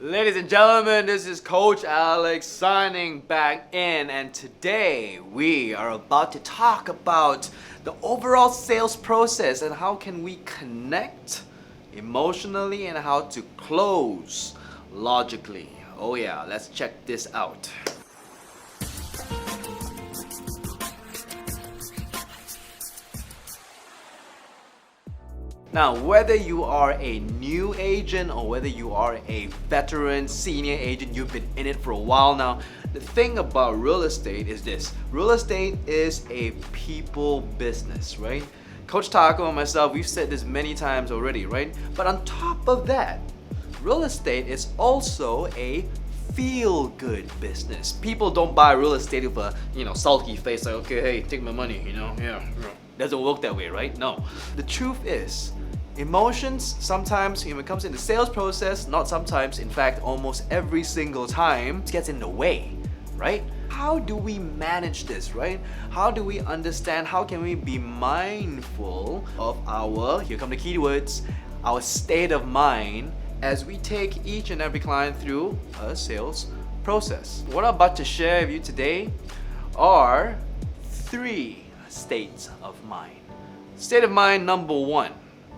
Ladies and gentlemen, this is Coach Alex signing back in, and today we are about to talk about the overall sales process and how can we connect emotionally and how to close logically. Oh yeah, let's check this out. Now, whether you are a new agent or whether you are a veteran, senior agent, you've been in it for a while now, the thing about real estate is this. Real estate is a people business, right? Coach Taco and myself, we've said this many times already, right? But on top of that, real estate is also a feel-good business. People don't buy real estate with a, sulky face like, okay, hey, take my money, yeah. Doesn't work that way, right? No. The truth is, emotions sometimes when it comes in the sales process, not sometimes, in fact, almost every single time, gets in the way, right? How do we manage this, right? How do we understand, how can we be mindful of our, here come the keywords, our state of mind as we take each and every client through a sales process? What I'm about to share with you today are 3 states of mind. State of mind number 1,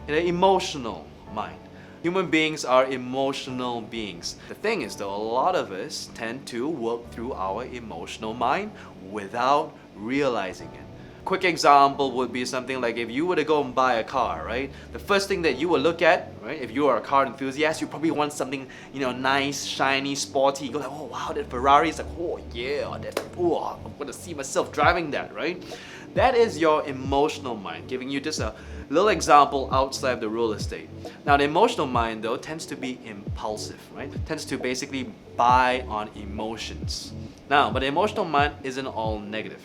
the emotional mind. Human beings are emotional beings. The thing is though, a lot of us tend to work through our emotional mind without realizing it. Quick example would be something like if you were to go and buy a car, right? The first thing that you would look at, right? If you are a car enthusiast, you probably want something, nice, shiny, sporty. You go like, oh wow, that Ferrari is like, oh yeah, I'm gonna see myself driving that, right? That is your emotional mind, giving you just a little example outside of the real estate. Now, the emotional mind though tends to be impulsive, right? Tends to basically buy on emotions. Now, but the emotional mind isn't all negative.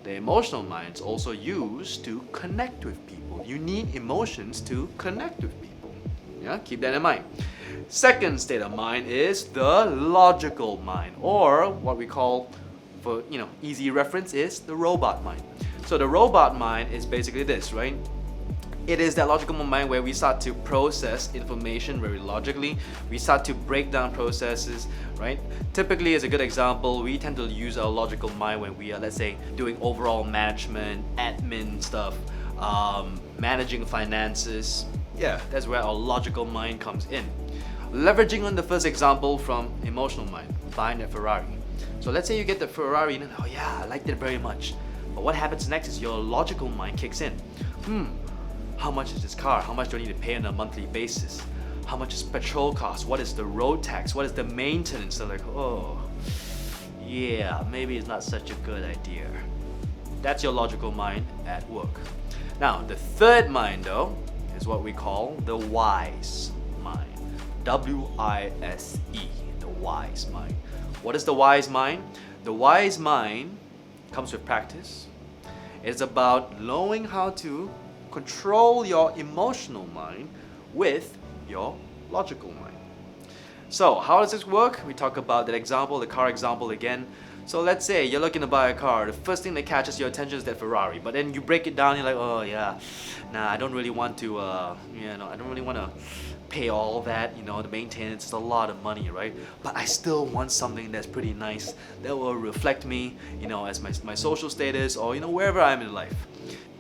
The emotional mind is also used to connect with people. You need emotions to connect with people. Yeah, keep that in mind. Second state of mind is the logical mind, or what we call, for easy reference, is the robot mind. So the robot mind is basically this, right? It is that logical mind where we start to process information very logically. We start to break down processes, right? Typically, as a good example, we tend to use our logical mind when we are, let's say, doing overall management, admin stuff, managing finances. Yeah, that's where our logical mind comes in. Leveraging on the first example from emotional mind, buying a Ferrari. So let's say you get the Ferrari and oh yeah, I liked it very much. But what happens next is your logical mind kicks in. How much is this car? How much do I need to pay on a monthly basis? How much is petrol cost? What is the road tax? What is the maintenance? So like, oh, yeah, maybe it's not such a good idea. That's your logical mind at work. Now, the third mind though, is what we call the wise mind. W-I-S-E, the wise mind. What is the wise mind? The wise mind comes with practice. It's about knowing how to control your emotional mind with your logical mind. So how does this work? We talk about that example, the car example again. So let's say you're looking to buy a car. The first thing that catches your attention is that Ferrari. But then you break it down, you're like, oh yeah, nah, I don't really want to, I don't really want to pay all that, the maintenance is a lot of money, right? But I still want something that's pretty nice, that will reflect me, as my social status or, wherever I'm in life.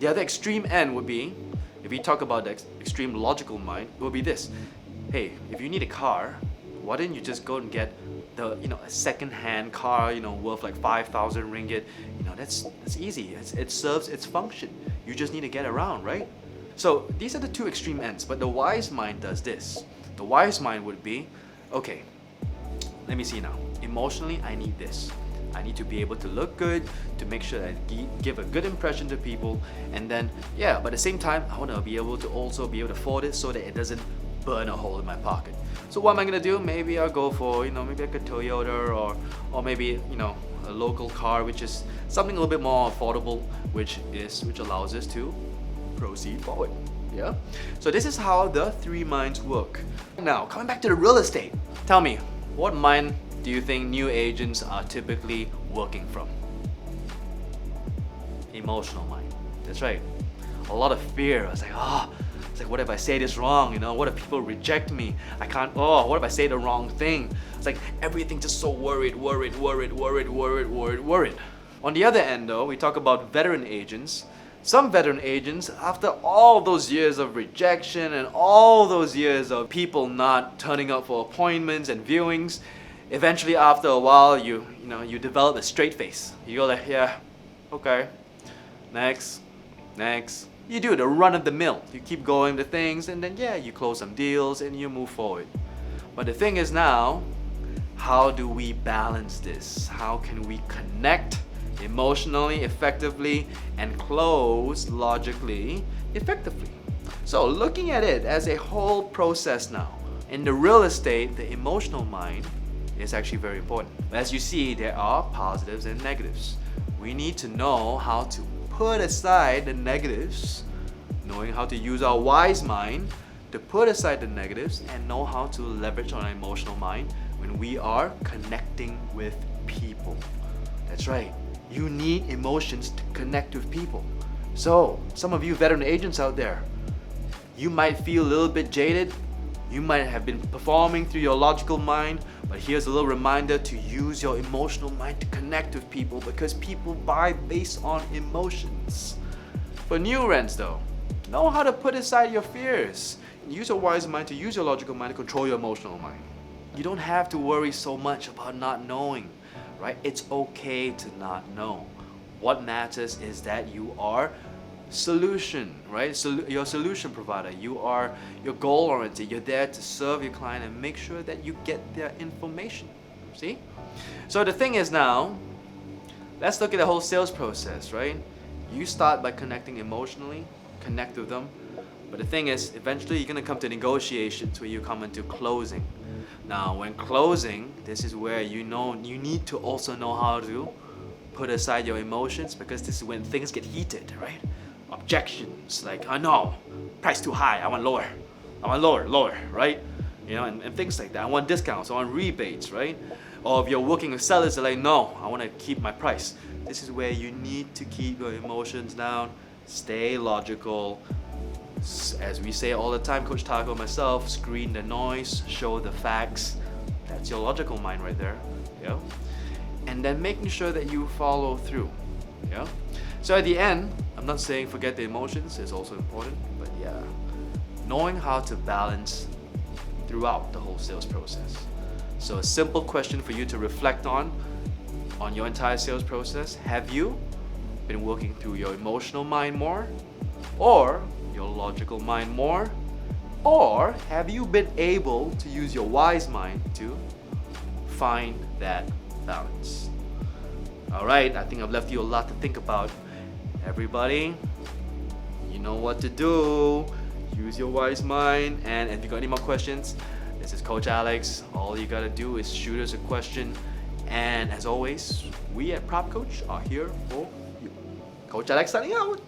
The other extreme end would be, if we talk about the extreme logical mind, it would be this. Hey, if you need a car, why didn't you just go and get the, a second-hand car, worth like 5,000 ringgit? That's easy. It serves its function. You just need to get around, right? So these are the 2 extreme ends, but the wise mind does this. The wise mind would be, okay, let me see now. Emotionally, I need this. I need to be able to look good, to make sure that I give a good impression to people, and then, yeah, but at the same time, I want to be able to also be able to afford it so that it doesn't burn a hole in my pocket. So what am I gonna do? Maybe I'll go for, maybe like a Toyota or maybe, a local car, which is something a little bit more affordable, which allows us to proceed forward. Yeah. So this is how the 3 minds work. Now, coming back to the real estate, tell me, what mind do you think new agents are typically working from? Emotional mind. That's right. A lot of fear. I was like, It's like, what if I say this wrong? What if people reject me? I can't, oh, what if I say the wrong thing? It's like everything just so worried. On the other end though, we talk about veteran agents. Some veteran agents, after all those years of rejection and all those years of people not turning up for appointments and viewings, eventually after a while you develop a straight face. You go like, yeah, okay, next. You do the run of the mill. You keep going to things and then you close some deals and you move forward. But the thing is now, how do we balance this? How can we connect emotionally effectively and close logically effectively? So looking at it as a whole process now, in the real estate, the emotional mind is actually very important. As you see, there are positives and negatives. We need to know how to put aside the negatives, knowing how to use our wise mind to put aside the negatives and know how to leverage on our emotional mind when we are connecting with people. That's right. You need emotions to connect with people. So, some of you veteran agents out there, you might feel a little bit jaded. You might have been performing through your logical mind, but here's a little reminder to use your emotional mind to connect with people, because people buy based on emotions. For new rents though, know how to put aside your fears. Use your wise mind to use your logical mind to control your emotional mind. You don't have to worry so much about not knowing. Right? It's okay to not know. What matters is that you are solution, right? You're a solution provider. You're goal oriented. You're there to serve your client and make sure that you get their information. See? So the thing is now, let's look at the whole sales process, right? You start by connecting emotionally, connect with them. But the thing is, eventually you're going to come to negotiations where you come into closing. Now, when closing, this is where you need to also know how to put aside your emotions, because this is when things get heated, right? Objections, like, oh no, price too high, I want lower, right? And things like that. I want discounts, I want rebates, right? Or if you're working with sellers, they're like, no, I want to keep my price. This is where you need to keep your emotions down, stay logical. As we say all the time, Coach Taco and myself, screen the noise, show the facts. That's your logical mind right there. Yeah. And then making sure that you follow through. Yeah. So at the end, I'm not saying forget the emotions, it's also important, but knowing how to balance throughout the whole sales process. So a simple question for you to reflect on your entire sales process: have you been working through your emotional mind more, or your logical mind more, or have you been able to use your wise mind to find that balance? All right, I think I've left you a lot to think about. Everybody, you know what to do. Use your wise mind. And if you got any more questions, this is Coach Alex. All you gotta do is shoot us a question. And as always, we at PropCoach are here for you. Coach Alex signing out.